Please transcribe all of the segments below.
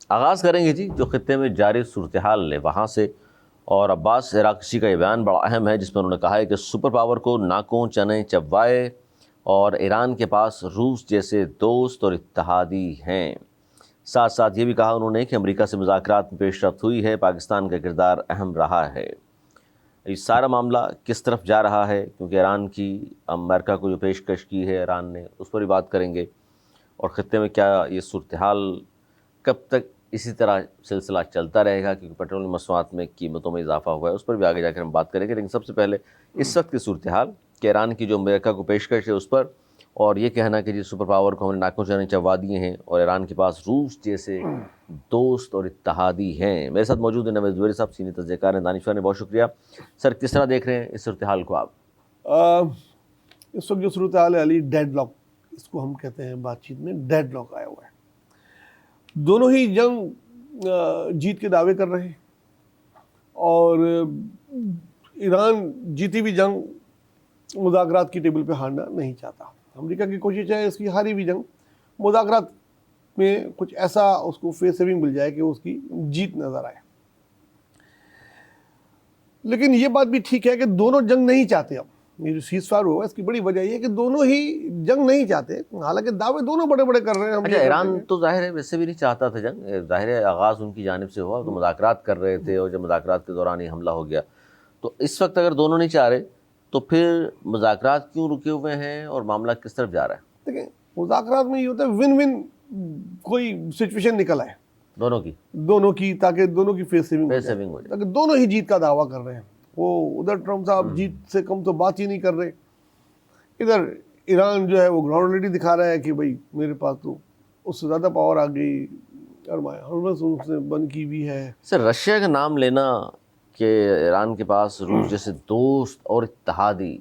آغاز کریں گے جی جو خطے میں جاری صورتحال ہے وہاں سے، اور عباس عراقچی کا یہ بیان بڑا اہم ہے جس میں انہوں نے کہا ہے کہ سپر پاور کو ناکوں چنے چبوائے اور ایران کے پاس روس جیسے دوست اور اتحادی ہیں۔ ساتھ ساتھ یہ بھی کہا انہوں نے کہ امریکہ سے مذاکرات میں پیش رفت ہوئی ہے، پاکستان کا کردار اہم رہا ہے۔ یہ سارا معاملہ کس طرف جا رہا ہے، کیونکہ ایران کی امریکہ کو جو پیشکش کی ہے ایران نے، اس پر بھی بات کریں گے، اور خطے میں کیا یہ صورتحال کب تک اسی طرح سلسلہ چلتا رہے گا، کیونکہ پیٹرول مصنوعات میں قیمتوں میں اضافہ ہوا ہے، اس پر بھی آگے جا کر ہم بات کریں گے۔ لیکن سب سے پہلے اس وقت کی صورتحال کہ ایران کی جو امریکہ کو پیشکش ہے اس پر، اور یہ کہنا کہ جی سپر پاور کو ہم نے ناکوں چنے چبوا دیے ہیں اور ایران کے پاس روس جیسے دوست اور اتحادی ہیں۔ میرے ساتھ موجود ہیں نوید زبیری صاحب، سینئر تجزیہ کار ہیں، دانشور نے، بہت شکریہ سر۔ کس طرح دیکھ رہے ہیں اس صورتحال کو آپ؟ اس وقت جو صورتحال ہے علی، ڈیڈ لاک اس کو ہم کہتے ہیں بات چیت میں، ڈیڈ لاک آیا ہوا ہے۔ دونوں ہی جنگ جیت کے دعوے کر رہے ہیں، اور ایران جیتی بھی جنگ مذاکرات کی ٹیبل پہ ہارنا نہیں چاہتا۔ امریکہ کی کوشش ہے اس کی ہاری بھی جنگ مذاکرات میں کچھ ایسا اس کو فیس سیونگ مل جائے کہ اس کی جیت نظر آئے۔ لیکن یہ بات بھی ٹھیک ہے کہ دونوں جنگ نہیں چاہتے۔ اب یہ جو سیز فائر ہوا اس کی بڑی وجہ یہ ہے کہ دونوں ہی جنگ نہیں چاہتے، حالانکہ دعوے دونوں بڑے بڑے کر رہے ہیں۔ اچھا، ایران تو ظاہر ہے ویسے بھی نہیں چاہتا تھا جنگ، ظاہر ہے آغاز ان کی جانب سے ہوا، تو مذاکرات کر رہے تھے، اور جب مذاکرات کے دوران ہی حملہ ہو گیا۔ تو اس وقت اگر دونوں نہیں چاہ رہے تو پھر مذاکرات کیوں رکے ہوئے ہیں اور معاملہ کس طرف جا رہا ہے؟ دیکھیں، مذاکرات میں یہ ہوتا ہے ون ون کوئی سچویشن نکل آئے دونوں کی، تاکہ دونوں کی فیس سیونگ ہو جائے، تاکہ دونوں ہی جیت کا دعویٰ کر رہے ہیں۔ وہ ادھر ٹرمپ صاحب جیت سے کم تو بات ہی نہیں کر رہے، ادھر ایران جو ہے وہ گراؤنڈ ریڈی دکھا رہا ہے کہ بھائی میرے پاس تو اس سے زیادہ پاور آ گئی، اور ہرمز اس نے بند کی بھی ہے۔ سر، رشیا کا نام لینا کہ ایران کے پاس روس جیسے دوست اور اتحادی،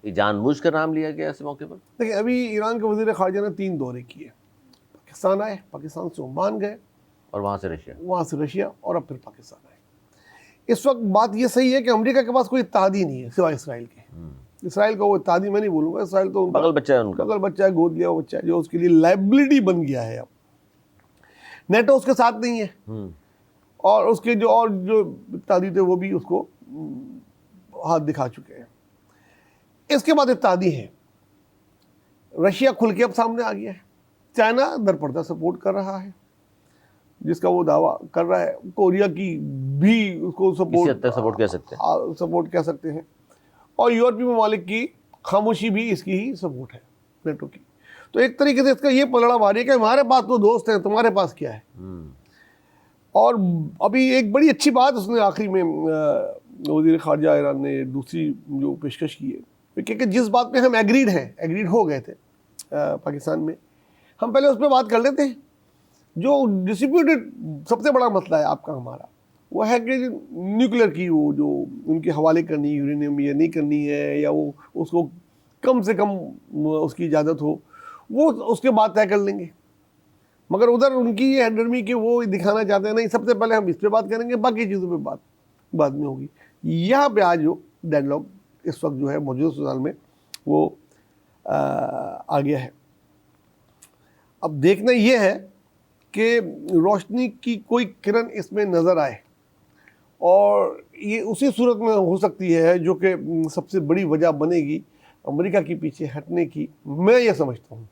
یہ جان بوجھ کر نام لیا گیا اس موقع پر؟ دیکھیں، ابھی ایران کے وزیر خارجہ نے 3 دورے کیے، پاکستان آئے، پاکستان سے عمان گئے، اور وہاں سے رشیا، اور اب پھر پاکستان آئے۔ اس وقت بات یہ صحیح ہے کہ امریکہ کے پاس کوئی اتحادی نہیں ہے سوائے اسرائیل کے۔ اسرائیل کو وہ اتحادی میں نہیں بولوں گا، اسرائیل تو بغل بچہ ہے ان کا، بغل بچہ ہے، گود لیا ہوا بچہ ہے، جو اس کے لیے لائبلٹی بن گیا ہے۔ اب نیٹو اس کے ساتھ نہیں ہے، اور اس کے جو اتحادی تھے وہ بھی اس کو ہاتھ دکھا چکے ہیں۔ اس کے بعد اتحادی ہیں، رشیا کھل کے اب سامنے آ گیا ہے، چائنا در پردہ سپورٹ کر رہا ہے، جس کا وہ دعویٰ کر رہا ہے۔ کوریا کی بھی اس کو سپورٹ کہہ سکتے ہیں، اور یورپی ممالک کی خاموشی بھی اس کی ہی سپورٹ ہے، نیٹو کی۔ تو ایک طریقے سے اس کا یہ پلڑا ماری ہے کہ ہمارے پاس تو دوست ہیں، تمہارے پاس کیا ہے۔ اور ابھی ایک بڑی اچھی بات اس نے آخری میں وزیر خارجہ ایران نے دوسری جو پیشکش کی ہے کہ جس بات پہ ہم ایگریڈ ہو گئے تھے پاکستان میں، ہم پہلے اس پہ بات کر لیتے ہیں۔ جو ڈسپیوٹڈ سب سے بڑا مسئلہ ہے آپ کا ہمارا، وہ ہے کہ نیوکلیر کی وہ جو ان کے حوالے کرنی، یورینیم یا نہیں کرنی ہے، یا وہ اس کو کم سے کم اس کی اجازت ہو، وہ اس کے بعد طے کر لیں گے۔ مگر ادھر ان کی یہ ہینڈرمی کہ وہ دکھانا چاہتے ہیں نہیں، سب سے پہلے ہم اس پہ بات کریں گے، باقی چیزوں پہ بات بعد میں ہوگی۔ یہاں پہ آج جو ڈیڈ لاک اس وقت جو ہے موجودہ صورتحال میں وہ آ گیا ہے۔ اب دیکھنا یہ ہے کہ روشنی کی کوئی کرن اس میں نظر آئے، اور یہ اسی صورت میں ہو سکتی ہے جو کہ سب سے بڑی وجہ بنے گی امریکہ کے پیچھے ہٹنے کی۔ میں یہ سمجھتا ہوں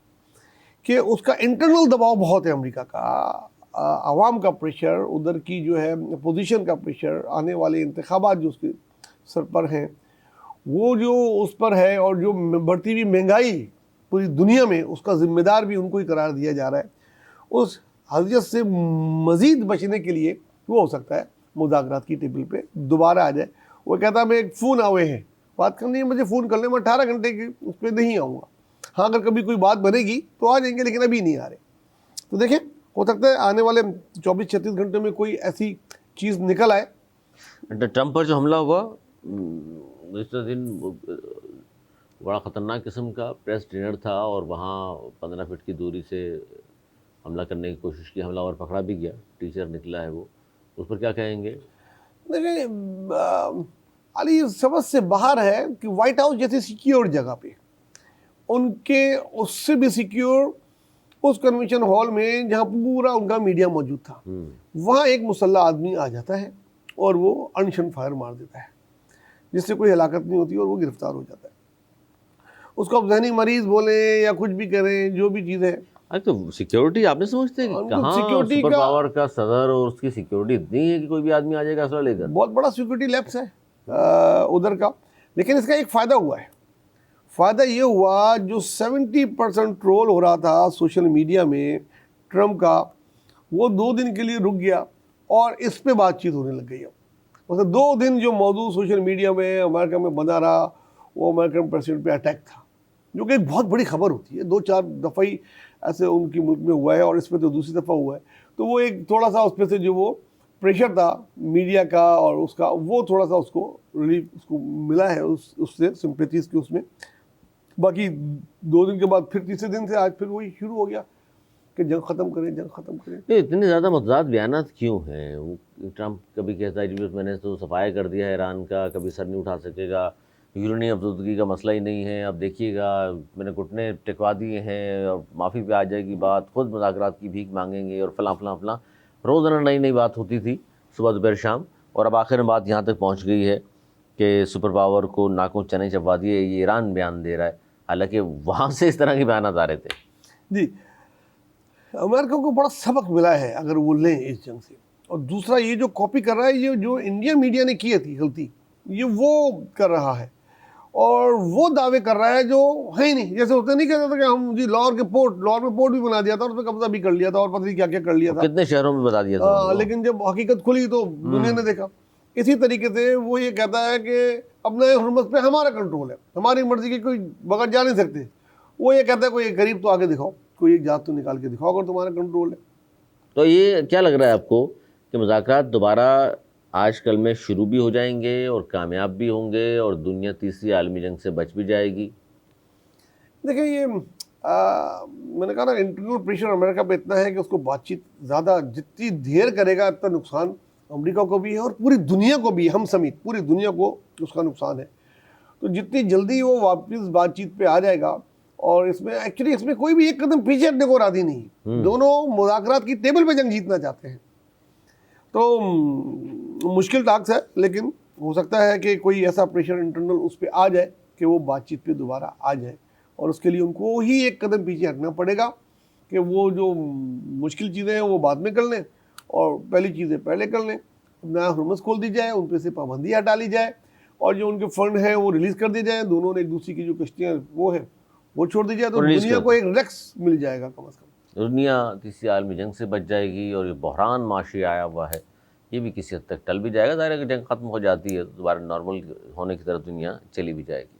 کہ اس کا انٹرنل دباؤ بہت ہے، امریکہ کا عوام کا پریشر، ادھر کی جو ہے اپوزیشن کا پریشر، آنے والے انتخابات جو اس کے سر پر ہیں وہ جو اس پر ہے، اور جو بڑھتی ہوئی مہنگائی پوری دنیا میں، اس کا ذمہ دار بھی ان کو ہی قرار دیا جا رہا ہے۔ اس حیثیت سے مزید بچنے کے لیے وہ ہو سکتا ہے مذاکرات کی ٹیبل پہ دوبارہ آ جائے۔ وہ کہتا ہے میں ایک فون آوے ہیں، بات کرنی ہے مجھے، فون کر لیں، میں 18 گھنٹے کی اس پہ نہیں آؤں گا۔ ہاں اگر کبھی کوئی بات بنے گی تو آ جائیں گے، لیکن ابھی نہیں آ رہے۔ تو دیکھیں، ہو سکتا ہے آنے والے 24-36 گھنٹے میں کوئی ایسی چیز نکل آئے۔ ٹرمپ پر جو حملہ ہوا دوسرے دن، بڑا خطرناک قسم کا پریس ڈنر تھا، اور وہاں 15 فٹ کی دوری سے حملہ کرنے کی کوشش کی، حملہ اور پکڑا بھی گیا، ٹیچر نکلا ہے وہ، اس پر کیا کہیں گے؟ دیکھیں علی، سمجھ سے باہر ہے کہ وائٹ ہاؤس جیسی سیکیور جگہ پہ ان کے اس سے بھی سیکیور اس کنونشن ہال میں جہاں پورا ان کا میڈیا موجود تھا، وہاں ایک مسلح آدمی آ جاتا ہے اور وہ انشن فائر مار دیتا ہے، جس سے کوئی ہلاکت نہیں ہوتی اور وہ گرفتار ہو جاتا ہے. اس کو اب ذہنی مریض بولیں یا کچھ بھی کریں، جو بھی چیز ہے. تو سیکیورٹی آپ نے سمجھتے ہیں کہ کہاں security سپر کا- پاور کا صدر اور اس کی سیکیورٹی اتنی ہے کہ کوئی بھی آدمی آ جائے گا اسلحہ لے کر. بہت بڑا سیکورٹی لیپس ہے ادھر کا. لیکن اس کا ایک فائدہ ہوا ہے. فائدہ یہ ہوا جو 70% ٹرول ہو رہا تھا سوشل میڈیا میں ٹرمپ کا، وہ 2 دن کے لیے رک گیا اور اس پہ بات چیت ہونے لگ گئی. مطلب 2 دن جو موضوع سوشل میڈیا میں امریکہ میں بنا رہا وہ امریکن پریزیڈنٹ پہ اٹیک تھا، جو کہ ایک بہت بڑی خبر ہوتی ہے. 2-4 دفعہ ہی ایسے ان کی ملک میں ہوا ہے اور اس پہ تو دوسری دفعہ ہوا ہے. تو وہ ایک تھوڑا سا اس پہ سے جو وہ پریشر تھا میڈیا کا اور اس کا، وہ تھوڑا سا اس کو ریلیف اس کو ملا ہے اس سے سمپیتھیز کی اس میں. باقی 2 دن کے بعد پھر تیسرے دن سے آج پھر وہی شروع ہو گیا کہ جنگ ختم کریں جنگ ختم کریں. اتنے زیادہ متضاد بیانات کیوں ہیں؟ ٹرمپ کبھی کہتا ہے جی میں نے تو صفایا کر دیا ہے ایران کا، کبھی سر نہیں اٹھا سکے گا، یورینیم افزودگی کا مسئلہ ہی نہیں ہے، اب دیکھیے گا میں نے گھٹنے ٹکوا دیے ہیں اور معافی پہ آ جائے گی بات، خود مذاکرات کی بھیک مانگیں گے اور فلاں فلاں فلاں. روزانہ نئی نئی بات ہوتی تھی صبح دوپہر شام، اور اب آخر میں بات یہاں تک پہنچ گئی ہے کہ سپر پاور کو ناکوں چنے چبوا دیے. یہ ایران بیان دے رہا ہے، حالانکہ وہاں سے اس طرح کے بیانات آ رہے تھے. جی، امریکہ کو بڑا سبق ملا ہے اگر وہ لیں اس جنگ سے. اور دوسرا یہ جو کاپی کر رہا ہے، یہ جو انڈین میڈیا نے کی تھی غلطی، یہ وہ کر رہا ہے اور وہ دعوے کر رہا ہے جو ہے ہی نہیں. جیسے ہوتا نہیں کہتا تھا کہ ہم جی لاہور کے پورٹ بھی بنا دیا تھا اور اس پہ قبضہ بھی کر لیا تھا اور پتہ نہیں کیا کیا کر لیا تھا، کتنے شہروں میں بتا دیا تھا. لیکن جب حقیقت کھلی تو دنیا نے دیکھا. اسی طریقے سے وہ یہ کہتا ہے کہ اپنے حرمت پہ ہمارا کنٹرول ہے، ہماری مرضی کے کوئی بغیر جا نہیں سکتے. وہ یہ کہتا ہے کوئی غریب تو آگے دکھاؤ، کوئی ایک ذات تو نکال کے دکھاؤ اگر تمہارا کنٹرول ہے. تو یہ کیا لگ رہا ہے آپ کو کہ مذاکرات دوبارہ آج کل میں شروع بھی ہو جائیں گے اور کامیاب بھی ہوں گے اور دنیا تیسری عالمی جنگ سے بچ بھی جائے گی؟ دیکھیں یہ میں نے کہا نا، انٹرنل پریشر امریکہ پہ اتنا ہے کہ اس کو بات چیت زیادہ جتنی دیر کرے گا اتنا نقصان امریکہ کو بھی ہے اور پوری دنیا کو بھی، ہم سمیت پوری دنیا کو اس کا نقصان ہے. تو جتنی جلدی وہ واپس بات چیت پہ آ جائے گا، اور اس میں ایکچولی اس میں کوئی بھی ایک قدم پیچھے ہٹنے کو راضی نہیں، دونوں مذاکرات کی ٹیبل پہ جنگ جیتنا چاہتے ہیں. تو مشکل ٹاسک ہے، لیکن ہو سکتا ہے کہ کوئی ایسا پریشر انٹرنل اس پہ آ جائے کہ وہ بات چیت پہ دوبارہ آ جائے، اور اس کے لیے ان کو ہی ایک قدم پیچھے ہٹنا پڑے گا کہ وہ جو مشکل چیزیں ہیں وہ بعد میں کر لیں اور پہلی چیزیں پہلے کر لیں. نیا ہرمز کھول دی جائے، ان پہ سے پابندی ہٹا لی جائے اور جو ان کے فنڈ ہیں وہ ریلیز کر دی جائیں. دونوں نے ایک دوسری کی جو کشتیاں وہ ہیں وہ چھوڑ دی جائے تو دنیا کو ایک ریلیکس مل جائے گا کم از کم. دنیا تیسری عالمی جنگ سے بچ جائے گی اور یہ بحران معاشی آیا ہوا ہے یہ بھی کسی حد تک ٹل بھی جائے گا. ظاہر ہے کہ جنگ ختم ہو جاتی ہے تو دوبارہ نارمل ہونے کی طرف دنیا چلی بھی جائے گی.